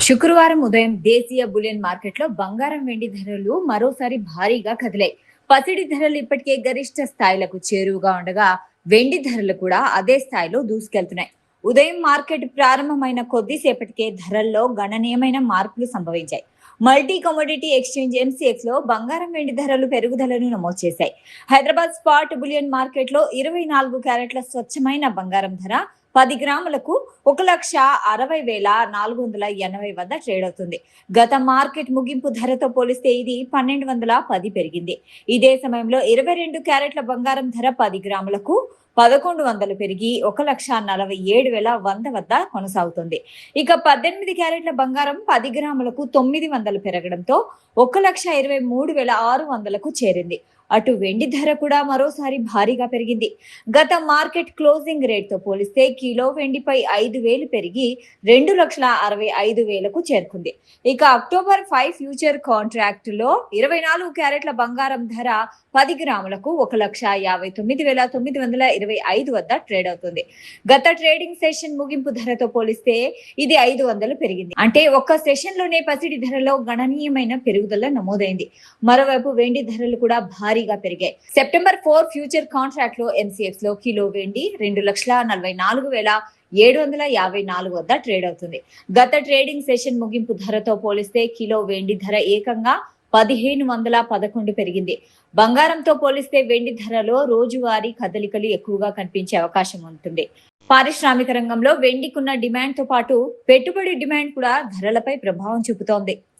శుక్రవారం ఉదయం దేశీయ బులియన్ మార్కెట్లో బంగారం వెండి ధరలు మరోసారి భారీగా కదిలాయి. పసిడి ధరలు ఇప్పటికే గరిష్ట స్థాయిలకు చేరువగా ఉండగా వెండి ధరలు కూడా అదే స్థాయిలో దూసుకెళ్తున్నాయి. ఉదయం మార్కెట్ ప్రారంభమైన కొద్దిసేపటికే ధరల్లో గణనీయమైన మార్పులు సంభవించాయి. మల్టీ కమోడిటీ ఎక్స్చేంజ్ ఎంసీఎక్స్ లో బంగారం వెండి ధరలు పెరుగుదలను నమోదు చేశాయి. హైదరాబాద్ స్పాట్ బులియన్ మార్కెట్లో 24 క్యారెట్ల స్వచ్ఛమైన బంగారం ధర 10 గ్రాములకు 1,60,480 వద్ద ట్రేడ్ అవుతుంది. గత మార్కెట్ ముగింపు ధరతో పోలిస్తే ఇది 1,210 పెరిగింది. ఇదే సమయంలో 22 క్యారెట్ల బంగారం ధర 10 గ్రాములకు 1,100 పెరిగి 1,47,100 వద్ద కొనసాగుతుంది. ఇక 18 క్యారెట్ల బంగారం 10 గ్రాములకు 900 పెరగడంతో 1,23,600కు చేరింది. అటు వెండి ధర కూడా మరోసారి భారీగా పెరిగింది. గత మార్కెట్ క్లోజింగ్ రేట్ తో పోలిస్తే కిలో వెండిపై 5,000 పెరిగి 2,65,000కు చేరుకుంది. ఇక అక్టోబర్ 5 ఫ్యూచర్ కాంట్రాక్ట్ లో 24 క్యారెట్ల బంగారం ధర 10 గ్రాములకు 1,59,925 వద్ద ట్రేడ్ అవుతుంది. గత ట్రేడింగ్ సెషన్ ముగింపు ధరతో పోలిస్తే ఇది 500 పెరిగింది. అంటే ఒక్క సెషన్ లోనే పసిడి ధరలో గణనీయమైన పెరుగుదల నమోదైంది. మరోవైపు వెండి ధరలు కూడా భారీగా పెరిగాయి. సెప్టెంబర్ 4 ఫ్యూచర్ కాంట్రాక్ట్ లో ఎంసీఎక్స్ లో కిలో వెండి 2,44,754 వద్ద ట్రేడ్ అవుతుంది. గత ట్రేడింగ్ సెషన్ ముగింపు ధరతో పోలిస్తే కిలో వెండి ధర ఏకంగా 1,511 పెరిగింది. బంగారంతో పోలిస్తే వెండి ధరలో రోజువారీ కదలికలు ఎక్కువగా కనిపించే అవకాశం ఉంటుంది. పారిశ్రామిక రంగంలో వెండికున్న డిమాండ్ తో పాటు పెట్టుబడి డిమాండ్ కూడా ధరలపై ప్రభావం చూపుతోంది.